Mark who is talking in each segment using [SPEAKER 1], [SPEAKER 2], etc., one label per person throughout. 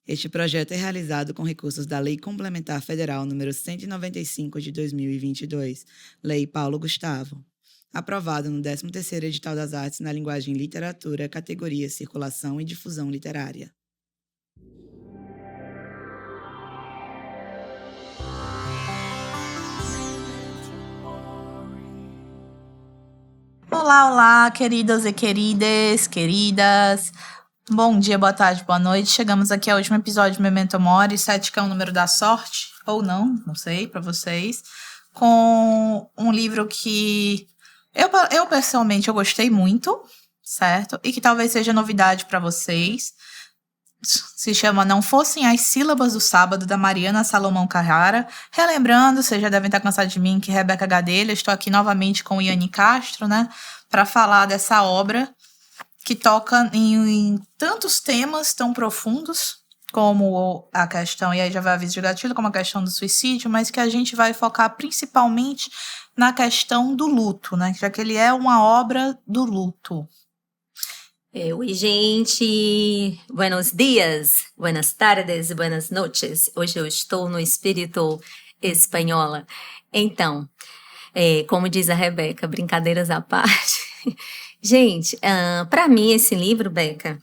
[SPEAKER 1] Este projeto é realizado com recursos da Lei Complementar Federal número 195 de 2022, Lei Paulo Gustavo, aprovado no 13º Edital das Artes na linguagem literatura, categoria circulação e difusão literária.
[SPEAKER 2] Olá, olá, queridos e queridas. Bom dia, boa tarde, boa noite. Chegamos aqui ao último episódio de Memento Mori, 7, que é o número da sorte, ou não sei, para vocês, com um livro que eu pessoalmente eu gostei muito, certo? E que talvez seja novidade para vocês. Se chama Não Fossem as Sílabas do Sábado, da Mariana Salomão Carrara. Relembrando, vocês já devem estar cansados de mim, que Rebeca Gadelha, estou aqui novamente com o Iane Castro, né, para falar dessa obra que toca em tantos temas tão profundos, como a questão, e aí já vai aviso de gatilho, como a questão do suicídio, mas que a gente vai focar principalmente na questão do luto, né, já que ele é uma obra do luto.
[SPEAKER 3] Oi, gente! Buenos dias, buenas tardes, buenas noches. Hoje eu estou no espírito espanhola. Então, como diz a Rebeca, brincadeiras à parte. Gente, para mim esse livro, Beca,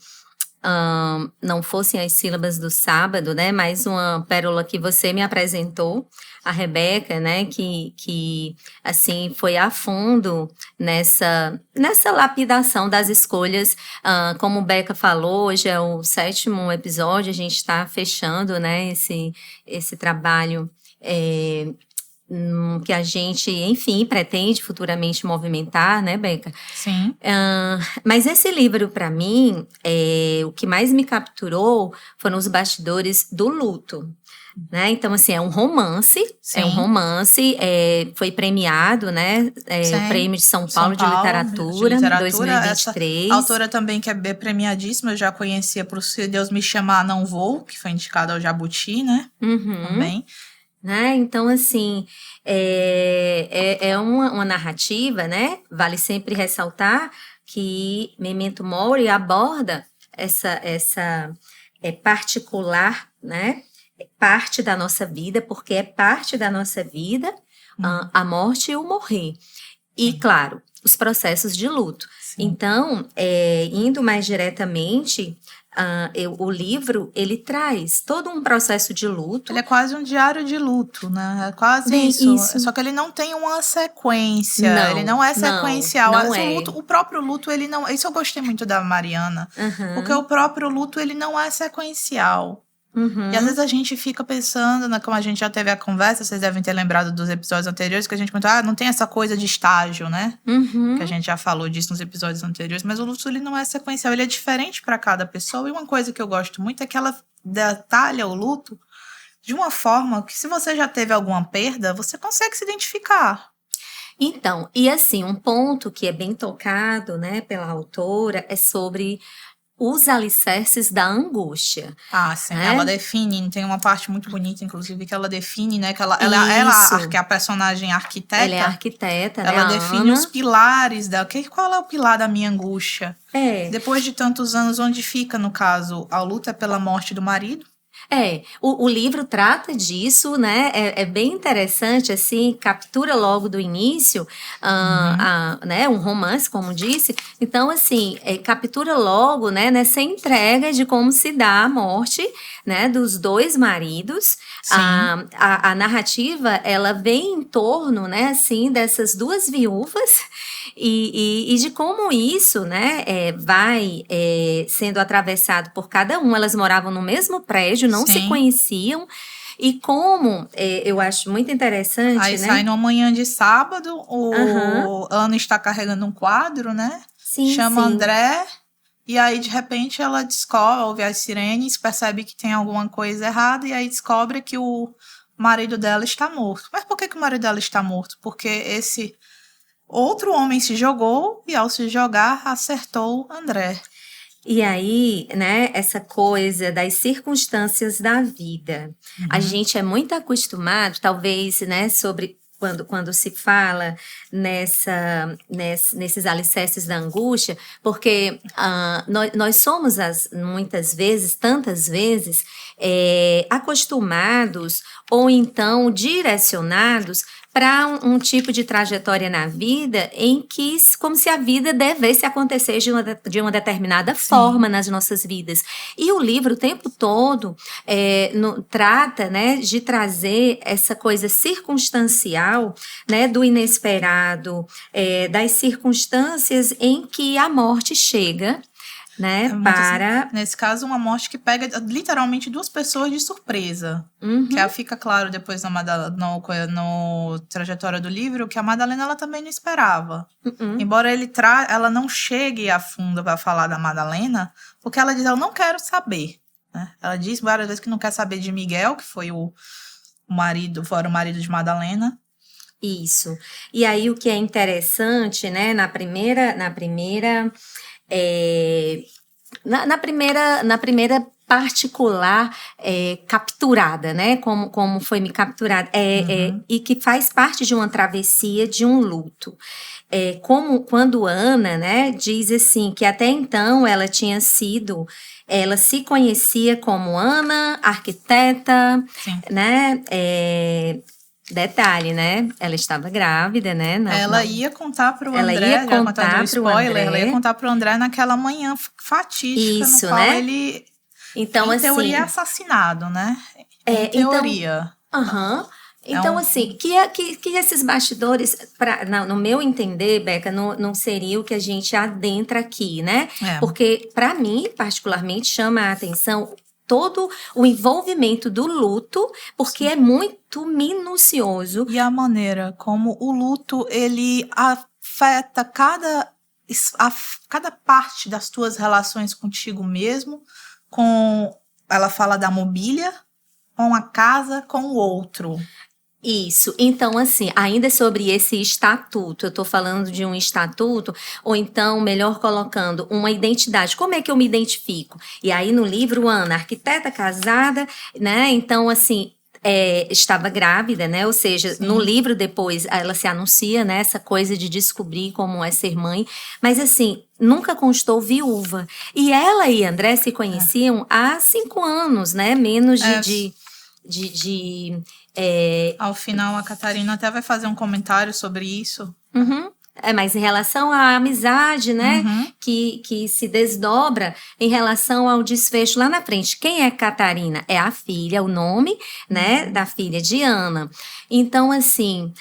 [SPEAKER 3] não fossem as sílabas do sábado, né? Mais uma pérola que você me apresentou, a Rebeca, né? Que assim, foi a fundo nessa lapidação das escolhas. Como o Beca falou, hoje é o 7º episódio, a gente está fechando, né? Esse trabalho que a gente, enfim, pretende futuramente movimentar, né, Beca?
[SPEAKER 2] Sim.
[SPEAKER 3] Mas esse livro, para mim, o que mais me capturou foram os bastidores do luto. Né? Então, assim, é um romance,
[SPEAKER 2] Sim.
[SPEAKER 3] Foi premiado, né? O Prêmio de São Paulo de Literatura, 2023.
[SPEAKER 2] Essa autora também que é premiadíssima, eu já conhecia por Se Deus Me Chamar, Não Vou, que foi indicada ao Jabuti, né?
[SPEAKER 3] Uhum.
[SPEAKER 2] Também.
[SPEAKER 3] Né? Então, assim, é uma narrativa, né? Vale sempre ressaltar que Memento Mori aborda essa particular, né? Parte da nossa vida, porque é parte da nossa vida a morte e o morrer. E, claro, os processos de luto. Sim. Então, indo mais diretamente, o livro, ele traz todo um processo de luto.
[SPEAKER 2] Ele é quase um diário de luto, né? É quase isso. Só que ele não tem uma sequência.
[SPEAKER 3] Não,
[SPEAKER 2] ele não é sequencial.
[SPEAKER 3] Não é.
[SPEAKER 2] O próprio luto, ele não... Isso eu gostei muito da Mariana.
[SPEAKER 3] Uhum.
[SPEAKER 2] Porque o próprio luto, ele não é sequencial.
[SPEAKER 3] Uhum.
[SPEAKER 2] E às vezes a gente fica pensando, né, como a gente já teve a conversa, vocês devem ter lembrado dos episódios anteriores, que a gente comentou, não tem essa coisa de estágio, né?
[SPEAKER 3] Uhum.
[SPEAKER 2] Que a gente já falou disso nos episódios anteriores, mas o luto, ele não é sequencial, ele é diferente para cada pessoa. E uma coisa que eu gosto muito é que ela detalha o luto de uma forma que, se você já teve alguma perda, você consegue se identificar.
[SPEAKER 3] Então, e assim, um ponto que é bem tocado, né, pela autora é sobre os alicerces da angústia.
[SPEAKER 2] Sim. Ela define, tem uma parte muito bonita, inclusive, que ela define, né? Que ela que é a personagem arquiteta.
[SPEAKER 3] Ela é arquiteta, né?
[SPEAKER 2] Ela define os pilares dela. Qual é o pilar da minha angústia? Depois de tantos anos, onde fica, no caso, a luta pela morte do marido?
[SPEAKER 3] O livro trata disso, né? É bem interessante, assim, captura logo do início, né? Um romance, como disse. Então, assim, captura logo, né? Nessa entrega de como se dá a morte, né? Dos dois maridos. A narrativa, ela vem em torno, né? Assim, dessas duas viúvas e de como isso, né? Vai sendo atravessado por cada um. Elas moravam no mesmo prédio, não se conheciam. E como eu acho muito interessante,
[SPEAKER 2] aí, né? Sai numa manhã de sábado, o Ana está carregando um quadro, né? Chama André, e aí de repente ela descobre, ouve as sirenes, percebe que tem alguma coisa errada, e aí descobre que o marido dela está morto. Mas por que o marido dela está morto? Porque esse outro homem se jogou, e ao se jogar, acertou André.
[SPEAKER 3] E aí, né, essa coisa das circunstâncias da vida. A gente é muito acostumado, talvez, né, quando se fala nesses alicerces da angústia, porque nós somos, muitas vezes, tantas vezes, acostumados ou então direcionados para um tipo de trajetória na vida em que, como se a vida devesse acontecer de uma determinada forma nas nossas vidas. E o livro, o tempo todo, trata, né, de trazer essa coisa circunstancial, né, do inesperado, das circunstâncias em que a morte chega, né,
[SPEAKER 2] nesse caso, uma morte que pega literalmente duas pessoas de surpresa. Que fica claro depois no trajetória do livro que a Madalena ela também não esperava. Embora ela não chegue a fundo para falar da Madalena, porque ela diz, eu não quero saber. Né? Ela diz várias vezes que não quer saber de Miguel, que foi o marido de Madalena.
[SPEAKER 3] Isso. E aí o que é interessante, né, na primeira particular capturada, né? Como foi me capturada. E que faz parte de uma travessia, de um luto. Quando Ana, né, diz assim, que até então ela se conhecia como Ana, arquiteta, né? Detalhe, né? Ela estava grávida, né?
[SPEAKER 2] Ela ia contar para o André, já contando o spoiler, ela ia contar para o André naquela manhã fatídica, no qual
[SPEAKER 3] né?
[SPEAKER 2] ele,
[SPEAKER 3] então,
[SPEAKER 2] em teoria, é assassinado, né? Em teoria.
[SPEAKER 3] Então, assim, que esses bastidores, no meu entender, Beca, não seria o que a gente adentra aqui, né? Porque, para mim, particularmente, chama a atenção todo o envolvimento do luto, porque é muito minucioso.
[SPEAKER 2] E a maneira como o luto, ele afeta cada parte das tuas relações contigo mesmo, ela fala da mobília, com a casa, com o outro.
[SPEAKER 3] Isso, então assim, ainda sobre esse estatuto, eu estou falando de um estatuto, ou então, melhor colocando, uma identidade, como é que eu me identifico? E aí no livro, Ana, arquiteta casada, né, então assim, estava grávida, né, ou seja, no livro depois ela se anuncia, né, essa coisa de descobrir como é ser mãe, mas assim, nunca constou viúva, e ela e André se conheciam há 5 anos, né, menos
[SPEAKER 2] Ao final, a Catarina até vai fazer um comentário sobre isso.
[SPEAKER 3] Mas em relação à amizade, né, que se desdobra em relação ao desfecho lá na frente. Quem é Catarina? É a filha, o nome, né, da filha de Ana. Então, assim,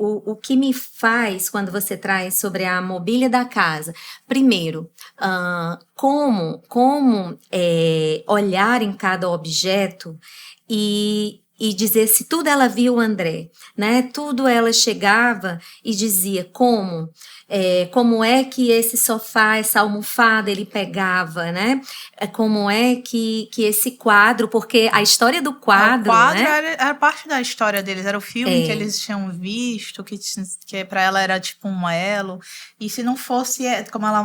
[SPEAKER 3] o que me faz quando você traz sobre a mobília da casa? Primeiro, como olhar em cada objeto e dizer se tudo ela via o André, né? Tudo ela chegava e dizia como é que esse sofá, essa almofada ele pegava, né? Como é que esse quadro, porque a história do quadro,
[SPEAKER 2] o quadro,
[SPEAKER 3] né?
[SPEAKER 2] era parte da história deles, era o filme que eles tinham visto, que para ela era tipo um elo, e se não fosse, como ela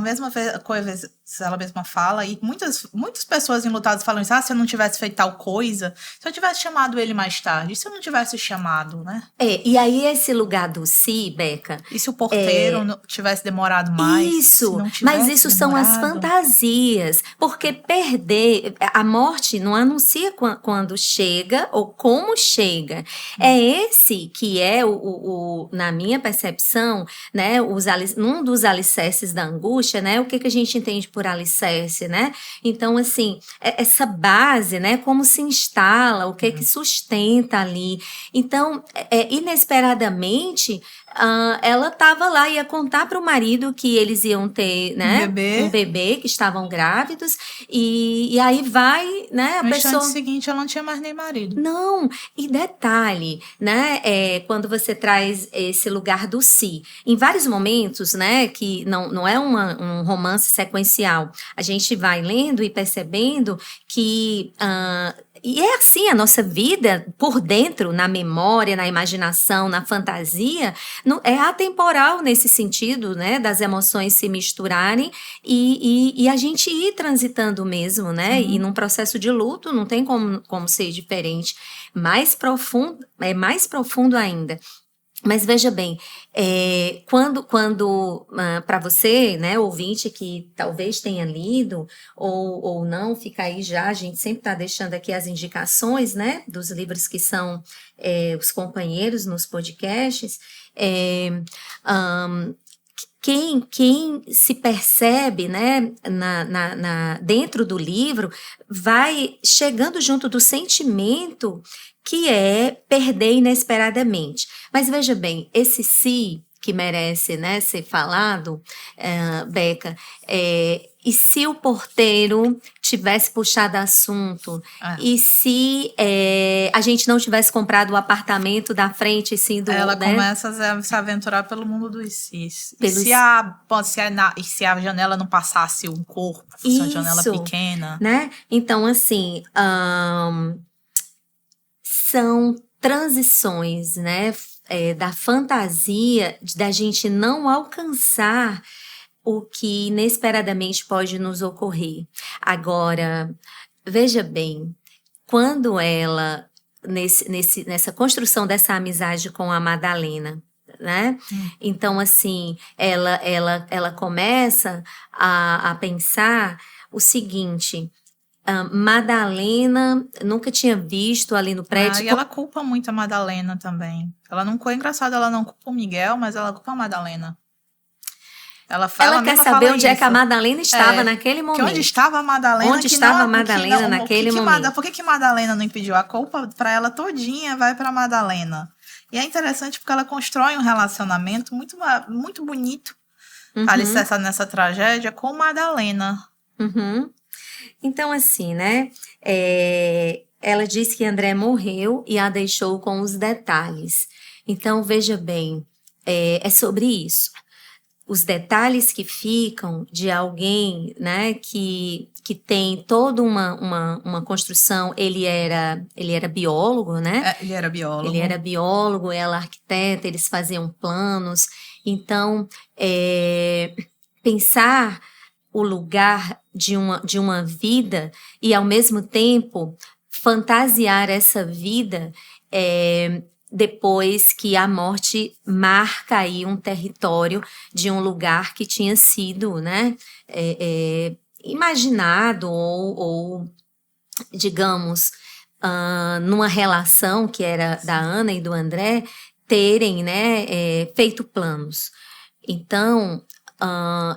[SPEAKER 2] ela mesma fala, e muitas pessoas enlutadas falam isso, se eu não tivesse feito tal coisa, se eu tivesse chamado ele mais tarde, se eu não tivesse chamado, né?
[SPEAKER 3] E aí esse lugar do Beca...
[SPEAKER 2] E se o porteiro não tivesse demorado mais?
[SPEAKER 3] Isso, mas isso são as fantasias, porque a morte não anuncia quando chega ou como chega. É esse que é, na minha percepção, né, um dos alicerces da angústia, né? O que a gente entende por alicerce, né? Então, assim, essa base, né? Como se instala, o que sustenta ali. Então, inesperadamente, ela estava lá, ia contar para o marido que eles iam ter, né, um bebê, que estavam grávidos, e aí vai, né, a pessoa...
[SPEAKER 2] No instante seguinte, ela não tinha mais nem marido.
[SPEAKER 3] Não, e detalhe, né, quando você traz esse lugar do em vários momentos, né, que não é um romance sequencial, a gente vai lendo e percebendo que E é assim a nossa vida, por dentro, na memória, na imaginação, na fantasia, é atemporal nesse sentido, né? Das emoções se misturarem e a gente ir transitando mesmo, né? E num processo de luto não tem como ser diferente. Mais profundo ainda. Mas veja bem, quando para você, né, ouvinte que talvez tenha lido ou não, fica aí já, a gente sempre está deixando aqui as indicações, né, dos livros que são os companheiros nos podcasts, quem se percebe, né, dentro do livro, vai chegando junto do sentimento que é perder inesperadamente. Mas veja bem, esse si que merece, né, ser falado, Beca, e se o porteiro tivesse puxado assunto, e se a gente não tivesse comprado o apartamento da frente, sim, do...
[SPEAKER 2] Ela
[SPEAKER 3] né?
[SPEAKER 2] começa a se aventurar pelo mundo dos cis. E se a janela não passasse um corpo, fosse uma janela pequena?
[SPEAKER 3] Né? Então, assim, são transições, né, da fantasia, da gente não alcançar o que inesperadamente pode nos ocorrer. Agora, veja bem, quando ela, nessa construção dessa amizade com a Madalena, né? Então, assim, ela começa a pensar o seguinte... Madalena nunca tinha visto ali no prédio.
[SPEAKER 2] E ela culpa muito a Madalena também. Ela não é engraçado, ela não culpa o Miguel, mas ela culpa a Madalena. Ela
[SPEAKER 3] quer saber onde é que a Madalena estava naquele momento.
[SPEAKER 2] Onde estava a Madalena?
[SPEAKER 3] Onde estava a Madalena naquele momento?
[SPEAKER 2] Por que Madalena não impediu? A culpa para ela todinha vai para Madalena. E é interessante porque ela constrói um relacionamento muito, muito bonito, alicerçado nessa tragédia, com Madalena.
[SPEAKER 3] Então, assim, né? Ela disse que André morreu e a deixou com os detalhes. Então, veja bem, é sobre isso. Os detalhes que ficam de alguém, né, que tem toda uma construção. Ele era biólogo, né?
[SPEAKER 2] Ele era biólogo.
[SPEAKER 3] Ele era biólogo, ela arquiteta, eles faziam planos. Então, pensar o lugar de uma vida e, ao mesmo tempo, fantasiar essa vida depois que a morte marca aí um território de um lugar que tinha sido, né, imaginado ou digamos, numa relação que era da Ana e do André, terem, né, feito planos. Então,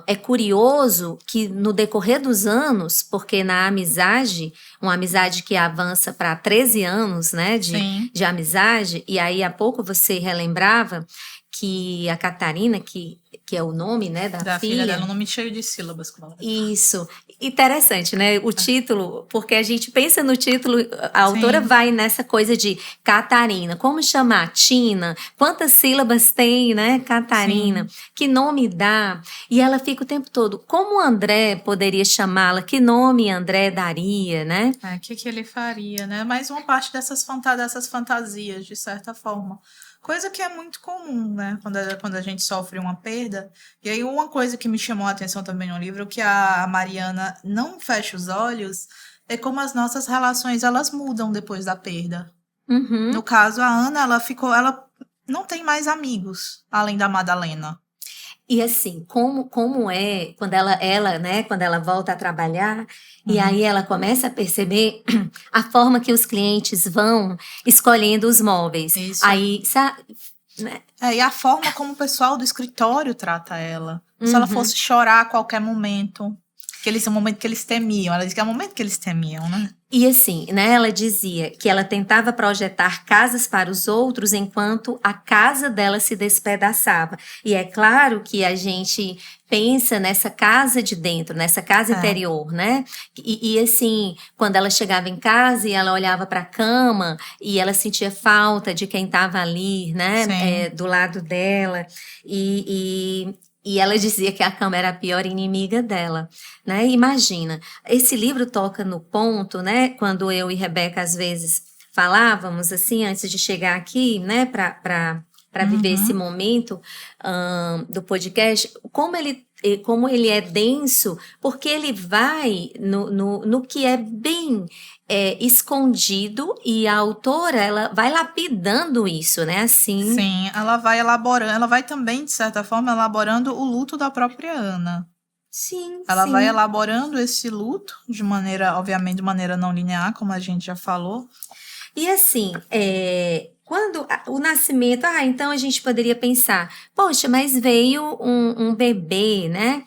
[SPEAKER 3] é curioso que no decorrer dos anos, porque na amizade, uma amizade que avança para 13 anos, né, de amizade, e aí há pouco você relembrava que a Catarina, que é o nome, né, da filha
[SPEAKER 2] dela, um nome cheio de sílabas.
[SPEAKER 3] Isso. Interessante, né? O título, porque a gente pensa no título, a autora vai nessa coisa de Catarina. Como chamar? Tina? Quantas sílabas tem, né? Catarina. Que nome dá? E ela fica o tempo todo, como André poderia chamá-la? Que nome André daria, né?
[SPEAKER 2] O que ele faria, né? Mais uma parte dessas fantasias, de certa forma. Coisa que é muito comum, né? Quando a gente sofre uma perda. E aí, uma coisa que me chamou a atenção também no livro, que a Mariana não fecha os olhos, é como as nossas relações, elas mudam depois da perda. No caso, a Ana, ela não tem mais amigos, além da Madalena.
[SPEAKER 3] E assim, como é quando ela volta a trabalhar, e aí ela começa a perceber a forma que os clientes vão escolhendo os móveis.
[SPEAKER 2] Isso.
[SPEAKER 3] Aí, né?
[SPEAKER 2] E a forma como o pessoal do escritório trata ela. Se ela fosse chorar a qualquer momento, o momento que eles temiam. Ela diz que é o momento que eles temiam, né?
[SPEAKER 3] E assim, né, ela dizia que ela tentava projetar casas para os outros enquanto a casa dela se despedaçava. E é claro que a gente pensa nessa casa de dentro, nessa casa interior, né? E assim, quando ela chegava em casa e ela olhava para a cama e ela sentia falta de quem estava ali, né? Do lado dela. E ela dizia que a cama era a pior inimiga dela, né? Imagina, esse livro toca no ponto, né? Quando eu e Rebeca, às vezes, falávamos, assim, antes de chegar aqui, né? Para viver esse momento do podcast, como ele é denso, porque ele vai no que é bem escondido, e a autora, ela vai lapidando isso, né? Assim.
[SPEAKER 2] Sim, ela vai elaborando, ela vai também, de certa forma, elaborando o luto da própria Ana.
[SPEAKER 3] Sim,
[SPEAKER 2] Ela
[SPEAKER 3] sim.
[SPEAKER 2] vai elaborando esse luto de maneira, obviamente, de maneira não linear, como a gente já falou.
[SPEAKER 3] E assim, quando o nascimento, então a gente poderia pensar, poxa, mas veio um bebê, né?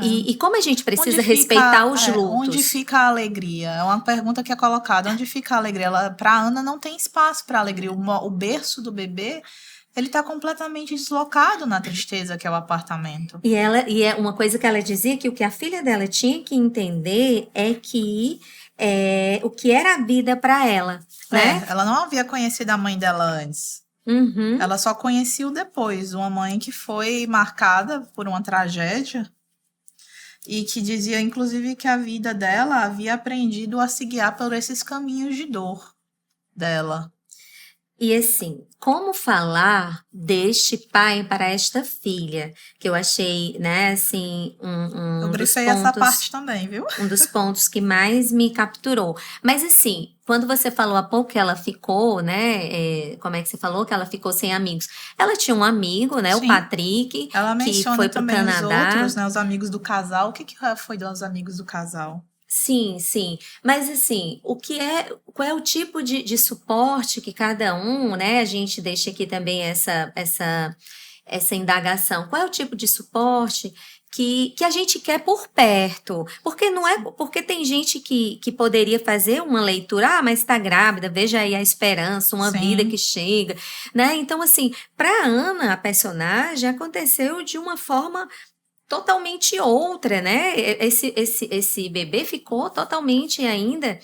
[SPEAKER 3] E como a gente precisa respeitar os lutos?
[SPEAKER 2] Onde fica a alegria? É uma pergunta que é colocada. Onde fica a alegria? Para Ana não tem espaço para alegria. O berço do bebê, ele está completamente deslocado na tristeza que é o apartamento.
[SPEAKER 3] E é uma coisa que ela dizia, que o que a filha dela tinha que entender é que o que era a vida para ela, né?
[SPEAKER 2] Ela não havia conhecido a mãe dela antes.
[SPEAKER 3] Uhum.
[SPEAKER 2] Ela só conheceu depois, uma mãe que foi marcada por uma tragédia e que dizia, inclusive, que a vida dela havia aprendido a se guiar por esses caminhos de dor dela.
[SPEAKER 3] E assim, como falar deste pai para esta filha? Que eu achei, né, assim,
[SPEAKER 2] eu brifei essa parte também, viu?
[SPEAKER 3] Um dos pontos que mais me capturou. Mas assim, quando você falou há pouco que ela ficou, né, como é que você falou? Que ela ficou sem amigos. Ela tinha um amigo, né,
[SPEAKER 2] Sim.
[SPEAKER 3] o Patrick,
[SPEAKER 2] ela
[SPEAKER 3] que foi pro
[SPEAKER 2] também
[SPEAKER 3] Canadá.
[SPEAKER 2] Os outros, né, os amigos do casal. O que foi dos amigos do casal?
[SPEAKER 3] Sim, sim. Mas assim, qual é o tipo de suporte que cada um, né? A gente deixa aqui também essa indagação. Qual é o tipo de suporte que a gente quer por perto? Porque não é porque tem gente que poderia fazer uma leitura, mas está grávida, veja aí a esperança, uma vida que chega, né? Então, assim, para Ana, a personagem, aconteceu de uma forma totalmente outra, né? Esse bebê ficou totalmente ainda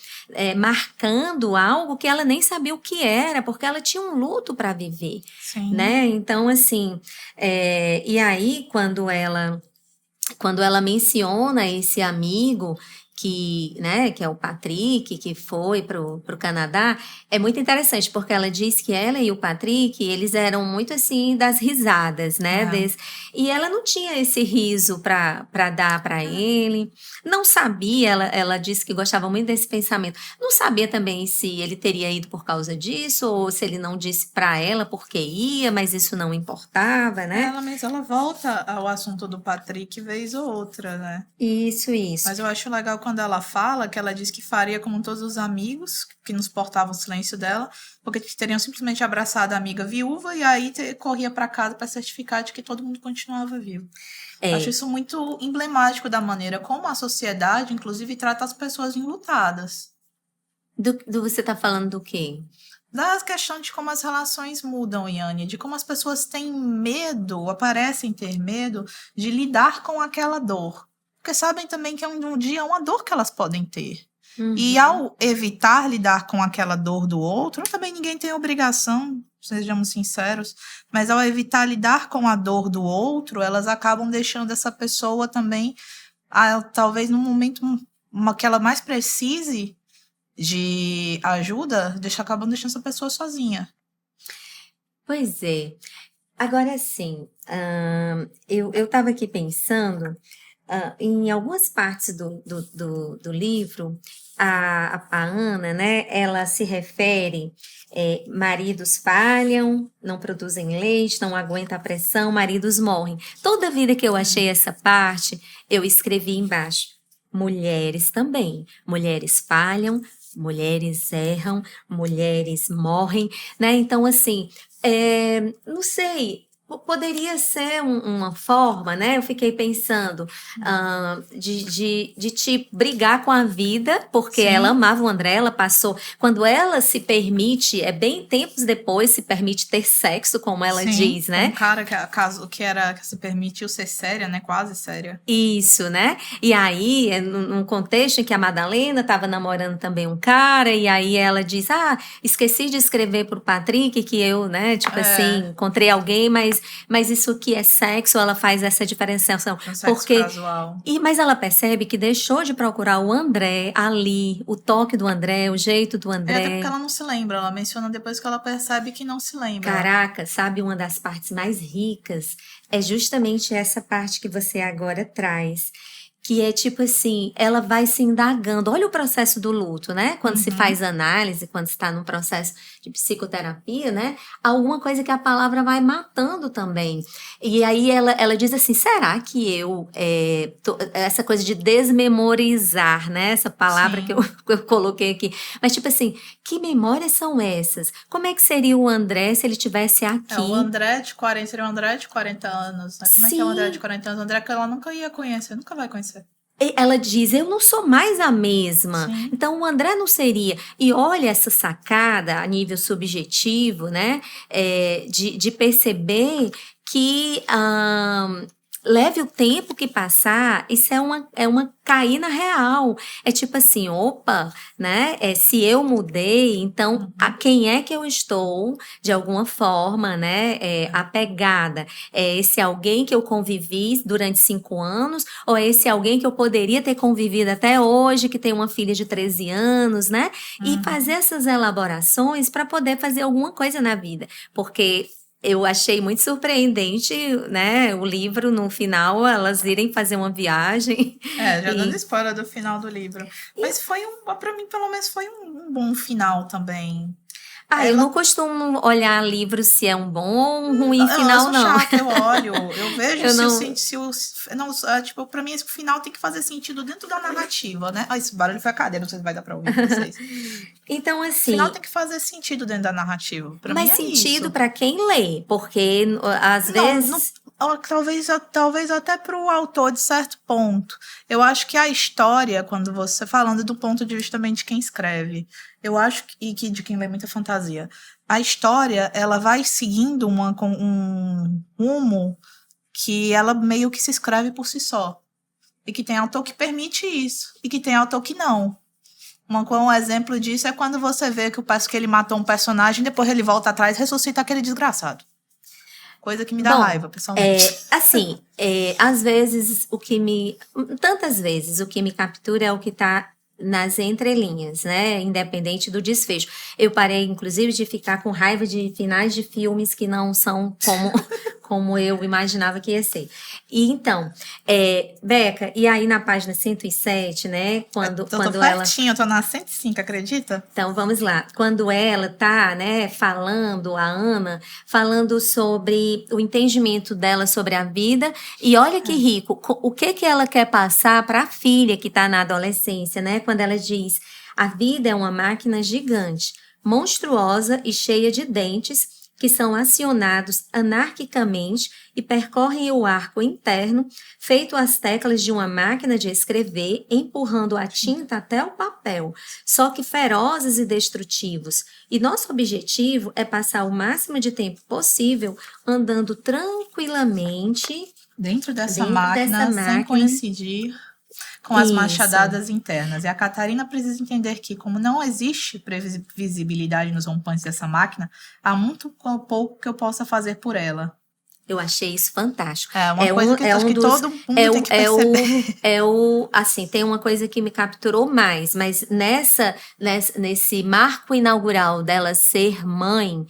[SPEAKER 3] marcando algo que ela nem sabia o que era, porque ela tinha um luto para viver, né? Então, assim, e aí quando ela menciona esse amigo que é o Patrick, que foi pro Canadá, é muito interessante, porque ela diz que ela e o Patrick, eles eram muito assim das risadas, né? E ela não tinha esse riso para dar para ele, não sabia, ela disse que gostava muito desse pensamento, não sabia também se ele teria ido por causa disso, ou se ele não disse para ela porque ia, mas isso não importava, né?
[SPEAKER 2] Mas ela volta ao assunto do Patrick vez ou outra, né?
[SPEAKER 3] Isso.
[SPEAKER 2] Mas eu acho legal quando ela fala que ela diz que faria como todos os amigos que nos portavam o silêncio dela, porque teriam simplesmente abraçado a amiga viúva e aí corria para casa para certificar de que todo mundo continuava vivo. Acho isso muito emblemático da maneira como a sociedade, inclusive, trata as pessoas enlutadas.
[SPEAKER 3] Você tá falando do quê?
[SPEAKER 2] Da questão de como as relações mudam, Yane, de como as pessoas têm medo, ou parecem ter medo, de lidar com aquela dor. Porque sabem também que um dia é uma dor que elas podem ter. Uhum. E ao evitar lidar com aquela dor do outro, também ninguém tem obrigação, sejamos sinceros, mas ao evitar lidar com a dor do outro, elas acabam deixando essa pessoa também, talvez no momento que ela mais precise de ajuda, acabam deixando essa pessoa sozinha.
[SPEAKER 3] Pois é. Agora sim, eu estava aqui pensando em algumas partes do livro, a Ana, né, ela se refere, maridos falham, não produzem leite, não aguentam a pressão, maridos morrem. Toda vida que eu achei essa parte, eu escrevi embaixo. Mulheres também. Mulheres falham, mulheres erram, mulheres morrem, né? Então, assim, não sei, poderia ser uma forma, né? Eu fiquei pensando de tipo brigar com a vida, porque ela amava o André, ela passou. Quando ela se permite, bem tempos depois, se permite ter sexo, como ela diz, né?
[SPEAKER 2] Um cara que se permitiu ser séria, né? Quase séria.
[SPEAKER 3] Isso, né? E aí, num contexto em que a Madalena estava namorando também um cara, e aí ela diz: esqueci de escrever pro Patrick que eu, né? Tipo assim, encontrei alguém, mas mas isso que é sexo, ela faz essa diferenciação.
[SPEAKER 2] Um sexo
[SPEAKER 3] Porque
[SPEAKER 2] casual.
[SPEAKER 3] mas ela percebe que deixou de procurar o André ali, o toque do André, o jeito do
[SPEAKER 2] Até
[SPEAKER 3] André.
[SPEAKER 2] porque ela não se lembra. Ela menciona depois que ela percebe que não se lembra.
[SPEAKER 3] Caraca, sabe, uma das partes mais ricas é justamente essa parte que você agora traz. Que é tipo assim, ela vai se indagando. Olha o processo do luto, né? Quando se faz análise, quando se está num processo de psicoterapia, né? Alguma coisa que a palavra vai matando também. E aí ela diz assim, será que essa coisa de desmemorizar, né? Essa palavra que eu coloquei aqui. Mas tipo assim, que memórias são essas? Como é que seria o André se ele tivesse aqui?
[SPEAKER 2] O André de 40 seria o André de 40 anos. Né? Como é que é o André de 40 anos? O André que ela nunca ia conhecer, nunca vai conhecer.
[SPEAKER 3] Ela diz, eu não sou mais a mesma.
[SPEAKER 2] Sim.
[SPEAKER 3] Então, o André não seria. E olha essa sacada a nível subjetivo, né? De perceber que leve o tempo que passar, isso é uma caína real. É tipo assim, opa, né? Se eu mudei, então a quem é que eu estou, de alguma forma, né? Apegada. É esse alguém que eu convivi durante 5 anos, ou é esse alguém que eu poderia ter convivido até hoje, que tem uma filha de 13 anos, né? E fazer essas elaborações para poder fazer alguma coisa na vida. Porque eu achei muito surpreendente, né, o livro, no final, elas irem fazer uma viagem.
[SPEAKER 2] Já dando spoiler do final do livro. Mas pra mim, pelo menos, foi um bom final também.
[SPEAKER 3] Eu não costumo olhar livro se é um bom ou um ruim final, não.
[SPEAKER 2] Chata, eu olho, eu vejo tipo, pra mim esse final tem que fazer sentido dentro da narrativa, né? Esse barulho foi a cadeira, não sei se vai dar pra ouvir vocês.
[SPEAKER 3] Então, assim...
[SPEAKER 2] O final tem que fazer sentido dentro da narrativa. Pra mim é
[SPEAKER 3] sentido
[SPEAKER 2] isso.
[SPEAKER 3] Pra quem lê, porque às vezes...
[SPEAKER 2] Talvez até pro autor, de certo ponto. Eu acho que a história, quando você... Falando do ponto de vista também de quem escreve, eu acho que de quem lê muita fantasia. A história, ela vai seguindo um rumo que ela meio que se escreve por si só. E que tem autor que permite isso. E que tem autor que não. Um exemplo disso é quando você vê que ele matou um personagem, depois ele volta atrás e ressuscita aquele desgraçado. Coisa que me dá raiva, pessoalmente.
[SPEAKER 3] Às vezes, tantas vezes, o que me captura é o que está nas entrelinhas, né? Independente do desfecho. Eu parei, inclusive, de ficar com raiva de finais de filmes que não são como eu imaginava que ia ser. E então, Beca, e aí na página 107, né? Quando
[SPEAKER 2] pertinho, eu tô na 105, acredita?
[SPEAKER 3] Então, vamos lá. Quando ela tá, né, falando, a Ana, falando sobre o entendimento dela sobre a vida, e olha que rico, o que ela quer passar para a filha que tá na adolescência, né? Quando ela diz, a vida é uma máquina gigante, monstruosa e cheia de dentes, que são acionados anarquicamente e percorrem o arco interno, feito as teclas de uma máquina de escrever, empurrando a tinta até o papel, só que ferozes e destrutivos. E nosso objetivo é passar o máximo de tempo possível andando tranquilamente
[SPEAKER 2] dentro dessa máquina, sem coincidir com as machadadas internas. E a Catarina precisa entender que, como não existe previsibilidade nos rompantes dessa máquina, há muito pouco que eu possa fazer por ela.
[SPEAKER 3] Eu achei isso fantástico.
[SPEAKER 2] É uma coisa que acho que todo mundo tem que perceber.
[SPEAKER 3] Assim, tem uma coisa que me capturou mais, mas nesse marco inaugural dela ser mãe,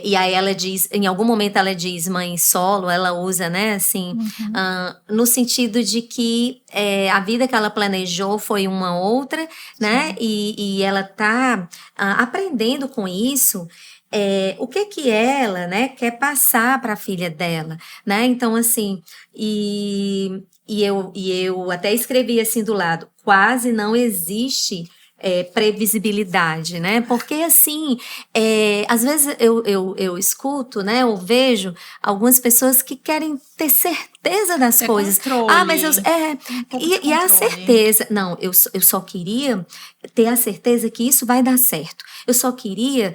[SPEAKER 3] e aí ela diz, em algum momento ela diz mãe solo, ela usa, né, assim, no sentido de que a vida que ela planejou foi uma outra, né, e ela tá aprendendo com isso. O que ela, né, quer passar para a filha dela, né? Então, assim, e eu até escrevi assim do lado, quase não existe previsibilidade, né? Porque, assim, às vezes eu escuto, né, eu vejo algumas pessoas que querem ter certeza das coisas.
[SPEAKER 2] Controle.
[SPEAKER 3] Mas e a certeza. Não, eu só queria ter a certeza que isso vai dar certo. Eu só queria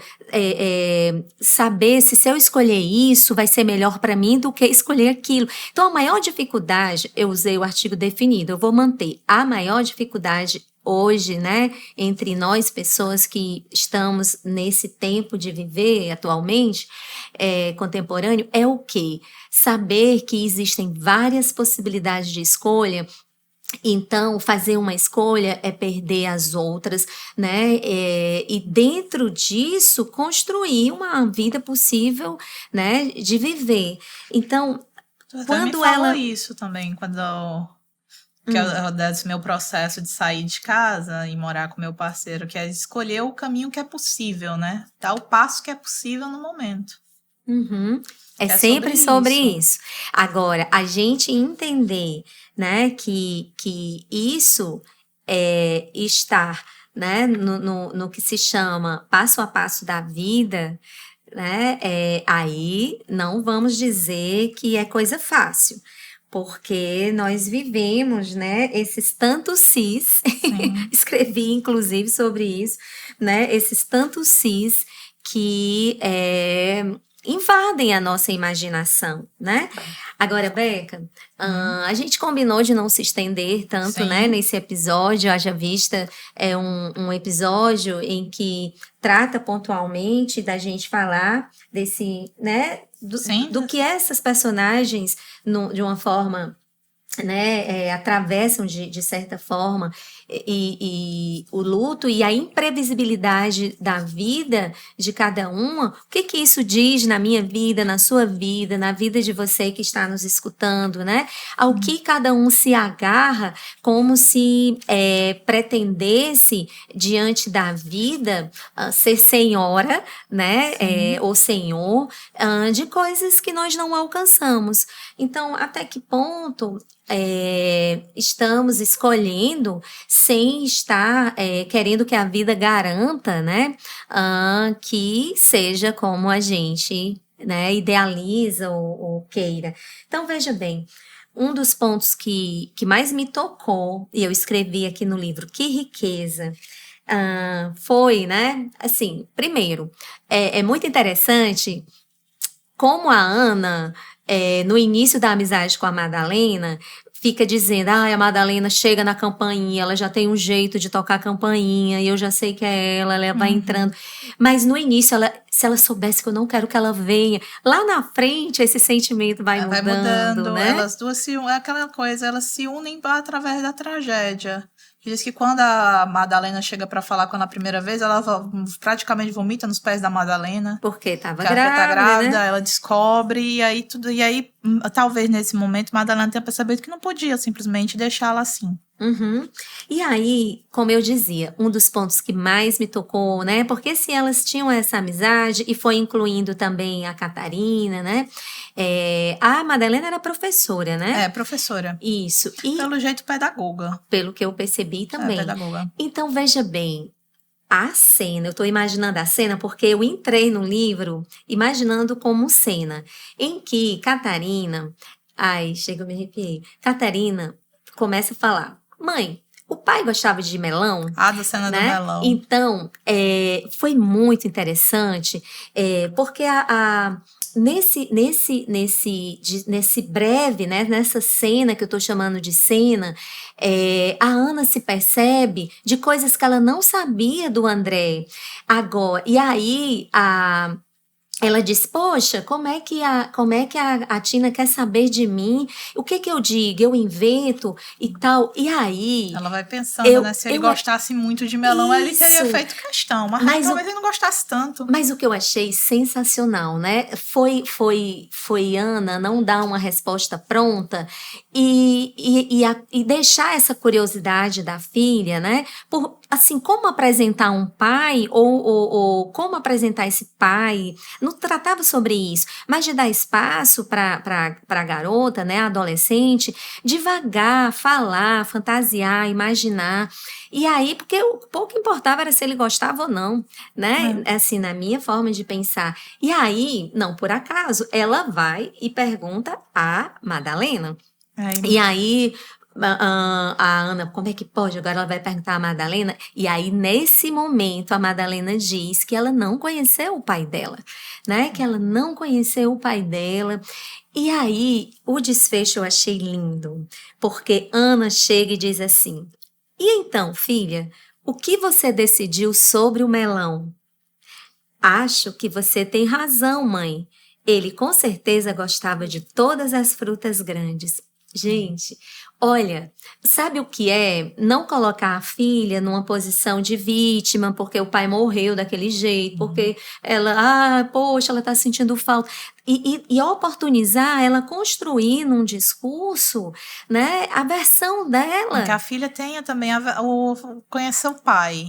[SPEAKER 3] saber se eu escolher isso vai ser melhor para mim do que escolher aquilo. Então, a maior dificuldade, eu usei o artigo definido, eu vou manter. A maior dificuldade hoje, né, entre nós, pessoas que estamos nesse tempo de viver atualmente, contemporâneo, é o quê? Saber que existem várias possibilidades de escolha. Então, fazer uma escolha é perder as outras, né? E dentro disso, construir uma vida possível, né, de viver. Então,
[SPEAKER 2] Tu até
[SPEAKER 3] quando
[SPEAKER 2] me falou
[SPEAKER 3] ela...
[SPEAKER 2] isso também, quando eu desse meu processo de sair de casa e morar com meu parceiro, que é escolher o caminho que é possível, né? Dar o passo que é possível no momento.
[SPEAKER 3] Uhum. É
[SPEAKER 2] É
[SPEAKER 3] sempre
[SPEAKER 2] sobre
[SPEAKER 3] sobre isso. Agora, a gente entender, né, que isso é estar, né, no que se chama passo a passo da vida, né, aí não vamos dizer que é coisa fácil, porque nós vivemos, né, esses tantos cis,
[SPEAKER 2] Sim.
[SPEAKER 3] escrevi inclusive sobre isso, né, esses tantos cis que invadem a nossa imaginação, né? Agora, Beca, a gente combinou de não se estender tanto,
[SPEAKER 2] Sim.
[SPEAKER 3] né, nesse episódio, haja vista é um episódio em que trata pontualmente da gente falar desse, né,
[SPEAKER 2] Sim.
[SPEAKER 3] do que essas personagens, de uma forma, né, atravessam de certa forma, e o luto e a imprevisibilidade da vida de cada uma. O que isso diz na minha vida, na sua vida, na vida de você que está nos escutando, né? Ao que cada um se agarra, como se pretendesse, diante da vida, ser senhora, né, ou senhor, de coisas que nós não alcançamos. Então, até que ponto estamos escolhendo sem estar querendo que a vida garanta, né, que seja como a gente, né, idealiza ou queira. Então, veja bem, um dos pontos que mais me tocou, e eu escrevi aqui no livro, Que Riqueza, foi, né, assim, primeiro, é muito interessante como a Ana, no início da amizade com a Madalena, fica dizendo, a Madalena chega na campainha, ela já tem um jeito de tocar a campainha, e eu já sei que é ela vai entrando. Mas no início, se ela soubesse que eu não quero que ela venha, lá na frente esse sentimento vai mudando, né?
[SPEAKER 2] Elas duas é aquela coisa, elas se unem através da tragédia. Diz que quando a Madalena chega pra falar com ela a primeira vez, ela praticamente vomita nos pés da Madalena.
[SPEAKER 3] Porque estava
[SPEAKER 2] Porque ela tá grávida,
[SPEAKER 3] né?
[SPEAKER 2] Ela descobre, e aí talvez nesse momento, Madalena tenha percebido que não podia simplesmente deixá-la assim.
[SPEAKER 3] Uhum. E aí, como eu dizia, um dos pontos que mais me tocou, né? Porque se elas tinham essa amizade, e foi incluindo também a Catarina, né? A Madalena era professora, né?
[SPEAKER 2] Professora.
[SPEAKER 3] Isso. E
[SPEAKER 2] pelo jeito, pedagoga.
[SPEAKER 3] Pelo que eu percebi também.
[SPEAKER 2] Pedagoga.
[SPEAKER 3] Então, veja bem, a cena, eu estou imaginando a cena porque eu entrei no livro imaginando como cena, em que Catarina, chega, eu me arrepiei, Catarina começa a falar, mãe, o pai gostava de melão?
[SPEAKER 2] Da cena
[SPEAKER 3] né?
[SPEAKER 2] do melão.
[SPEAKER 3] Então, foi muito interessante, porque nesse breve, né, nessa cena que eu estou chamando de cena, a Ana se percebe de coisas que ela não sabia do André. Agora, e aí ela diz, poxa, como é que a Tina quer saber de mim? O que eu digo? Eu invento e tal. E aí...
[SPEAKER 2] Ela vai pensando, né? Se ele gostasse muito de melão, ele teria feito questão. Mas talvez ele não gostasse tanto.
[SPEAKER 3] Mas o que eu achei sensacional, né? Foi Ana não dar uma resposta pronta e deixar essa curiosidade da filha, né? Assim, como apresentar um pai ou como apresentar esse pai... Não tratava sobre isso, mas de dar espaço para a garota, né, a adolescente, devagar, falar, fantasiar, imaginar. E aí, porque o pouco importava era se ele gostava ou não, né? Assim, na minha forma de pensar. E aí, não por acaso, ela vai e pergunta a Madalena. E aí... a Ana, como é que pode? Agora ela vai perguntar a Madalena. E aí, nesse momento, a Madalena diz que ela não conheceu o pai dela, né? Que ela não conheceu o pai dela. E aí, o desfecho eu achei lindo, porque Ana chega e diz assim, E então, filha, o que você decidiu sobre o melão? Acho que você tem razão, mãe. Ele com certeza gostava de todas as frutas grandes. Gente, olha, sabe o que é não colocar a filha numa posição de vítima porque o pai morreu daquele jeito, porque ela, poxa, ela tá sentindo falta. E oportunizar ela construir num discurso, né, a versão dela.
[SPEAKER 2] Que a filha tenha também conhecer o pai.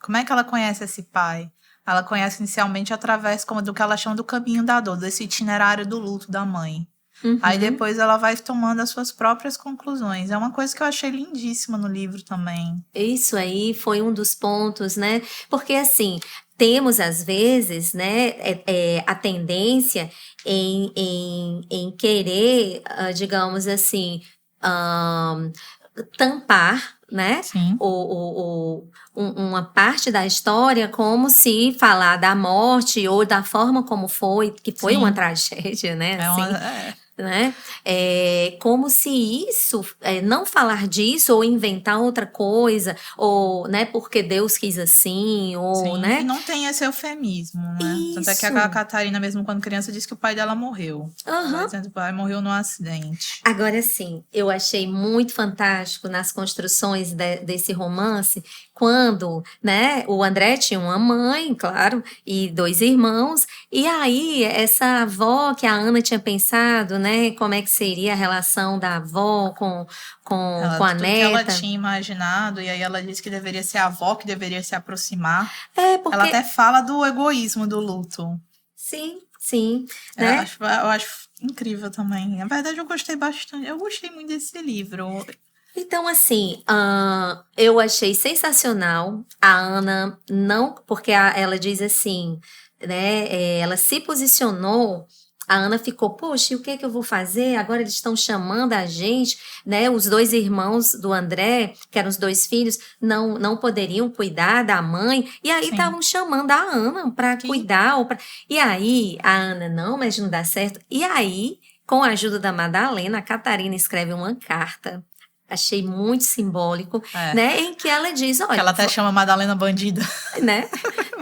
[SPEAKER 2] Como é que ela conhece esse pai? Ela conhece inicialmente através do que ela chama do caminho da dor, desse itinerário do luto da mãe. Aí depois ela vai tomando as suas próprias conclusões. É uma coisa que eu achei lindíssima no livro também.
[SPEAKER 3] Isso aí foi um dos pontos, né? Porque assim, temos às vezes, né, a tendência em querer, digamos assim, tampar, né?
[SPEAKER 2] Sim.
[SPEAKER 3] Uma parte da história como se falar da morte ou da forma como foi, que foi
[SPEAKER 2] Sim.
[SPEAKER 3] uma tragédia, né? Né? Como se isso, não falar disso ou inventar outra coisa, ou, né, porque Deus quis assim, ou,
[SPEAKER 2] Sim,
[SPEAKER 3] né?
[SPEAKER 2] e não tem esse eufemismo, né?
[SPEAKER 3] Isso.
[SPEAKER 2] Tanto é que a Catarina, mesmo quando criança, disse que o pai dela morreu.
[SPEAKER 3] Uhum.
[SPEAKER 2] Dizendo que o pai morreu num acidente.
[SPEAKER 3] Agora sim, eu achei muito fantástico nas construções desse romance, quando, né, o André tinha uma mãe, claro, e 2 irmãos, e aí essa avó que a Ana tinha pensado, né, como é que seria a relação da avó com a
[SPEAKER 2] tudo
[SPEAKER 3] neta.
[SPEAKER 2] que ela tinha imaginado, e aí ela disse que deveria ser a avó que deveria se aproximar.
[SPEAKER 3] Porque...
[SPEAKER 2] Ela até fala do egoísmo do luto.
[SPEAKER 3] Sim, sim. Né?
[SPEAKER 2] Eu acho incrível também. Na verdade, eu gostei bastante. Eu gostei muito desse livro.
[SPEAKER 3] Então, assim, eu achei sensacional. A Ana não... Porque ela diz assim, né? Ela se posicionou... A Ana ficou, poxa, e o que eu vou fazer? Agora eles estão chamando a gente, né? Os 2 irmãos do André, que eram os 2 filhos, não poderiam cuidar da mãe. E aí estavam chamando a Ana para cuidar. E aí a Ana, não, mas não dá certo. E aí, com a ajuda da Madalena, a Catarina escreve uma carta. Achei muito simbólico, né? Em que ela diz, olha...
[SPEAKER 2] Que ela até chama Madalena bandida.
[SPEAKER 3] Né?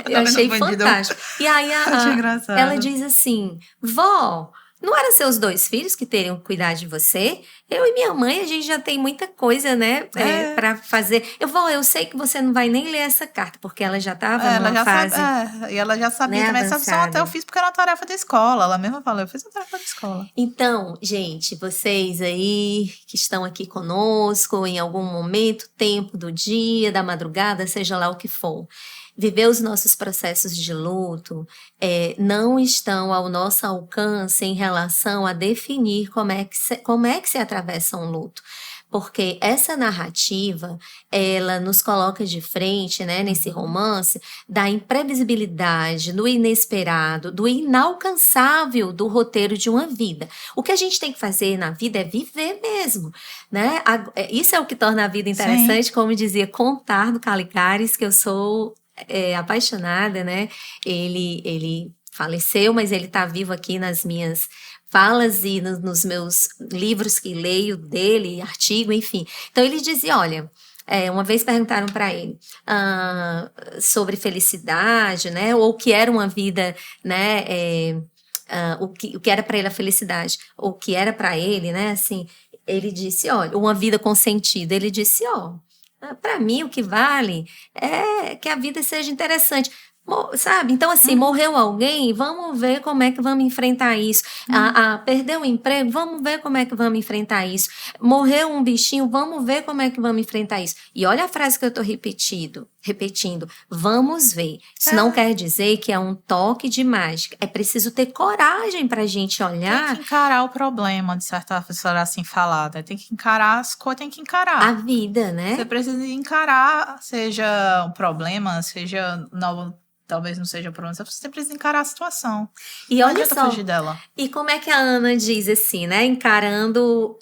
[SPEAKER 3] Eu achei fantástico. E aí ela diz assim, vó, não eram seus 2 filhos que teriam que cuidar de você? Eu e minha mãe, a gente já tem muita coisa, né, pra fazer. Eu sei que você não vai nem ler essa carta, porque ela já estava numa fase...
[SPEAKER 2] e ela já sabia, né, também, essa opção até eu fiz porque era uma tarefa da escola. Ela mesma falou, eu fiz a tarefa da escola.
[SPEAKER 3] Então, gente, vocês aí que estão aqui conosco, em algum momento, tempo do dia, da madrugada, seja lá o que for, viver os nossos processos de luto não estão ao nosso alcance em relação a definir como é que se atravessa um luto. Porque essa narrativa, ela nos coloca de frente, né, nesse romance, da imprevisibilidade, do inesperado, do inalcançável do roteiro de uma vida. O que a gente tem que fazer na vida é viver mesmo, né? Isso é o que torna a vida interessante, sim, como dizia Contar do Caligares, que eu sou apaixonada, né? Ele faleceu, mas ele está vivo aqui nas minhas falas e nos meus livros que leio dele, artigo, enfim. Então ele dizia, olha, uma vez perguntaram para ele sobre felicidade, né? Ou o que era uma vida, né? O que era para ele a felicidade, o que era para ele, né? Assim, ele disse, olha, uma vida com sentido. Ele disse, para mim o que vale é que a vida seja interessante. Sabe? Então, assim, morreu alguém, vamos ver como é que vamos enfrentar isso. Perdeu o emprego, vamos ver como é que vamos enfrentar isso. Morreu um bichinho, vamos ver como é que vamos enfrentar isso. E olha a frase que eu estou repetindo. Vamos ver. Isso não quer dizer que é um toque de mágica. É preciso ter coragem pra gente olhar.
[SPEAKER 2] Tem que encarar o problema, de certa forma, assim falada. Tem que encarar as coisas, tem que encarar.
[SPEAKER 3] A vida, né?
[SPEAKER 2] Você precisa encarar, seja um problema, seja... Talvez não seja o problema, você precisa encarar a situação.
[SPEAKER 3] E olha só,
[SPEAKER 2] fugir dela.
[SPEAKER 3] E como é que a Ana diz assim, né? Encarando,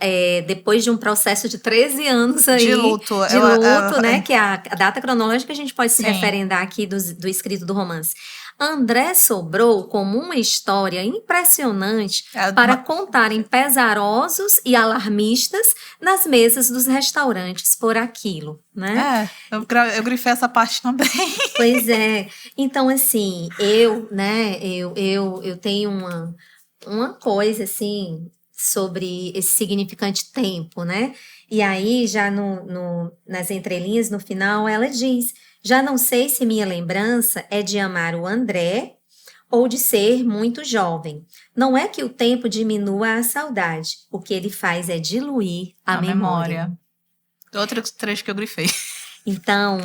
[SPEAKER 3] depois de um processo de 13 anos aí.
[SPEAKER 2] De luto.
[SPEAKER 3] Né? Que é a data cronológica que a gente pode se referendar aqui do escrito do romance. André sobrou como uma história impressionante
[SPEAKER 2] É,
[SPEAKER 3] para contar em pesarosos e alarmistas nas mesas dos restaurantes por aquilo, né?
[SPEAKER 2] eu grifei essa parte também.
[SPEAKER 3] Pois é. Então, assim, eu tenho uma coisa, assim, sobre esse significante tempo, né? E aí, já nas entrelinhas, no final, ela diz: já não sei se minha lembrança é de amar o André ou de ser muito jovem. Não é que o tempo diminua a saudade, o que ele faz é diluir a memória.
[SPEAKER 2] Outro trecho que eu grifei.
[SPEAKER 3] Então,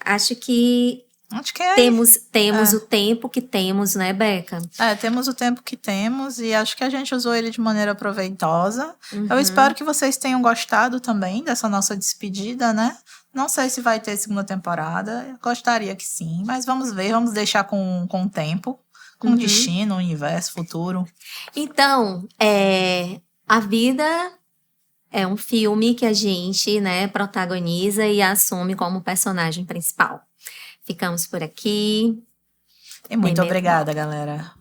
[SPEAKER 3] acho que
[SPEAKER 2] Acho que é
[SPEAKER 3] temos o tempo que temos, né, Beca?
[SPEAKER 2] temos o tempo que temos e acho que a gente usou ele de maneira proveitosa.
[SPEAKER 3] Uhum.
[SPEAKER 2] Eu espero que vocês tenham gostado também dessa nossa despedida, né? Não sei se vai ter segunda temporada, eu gostaria que sim, mas vamos ver, vamos deixar com o tempo, com o destino, o universo, futuro.
[SPEAKER 3] Então, a vida é um filme que a gente, né, protagoniza e assume como personagem principal. Ficamos por aqui.
[SPEAKER 2] E muito obrigada, galera.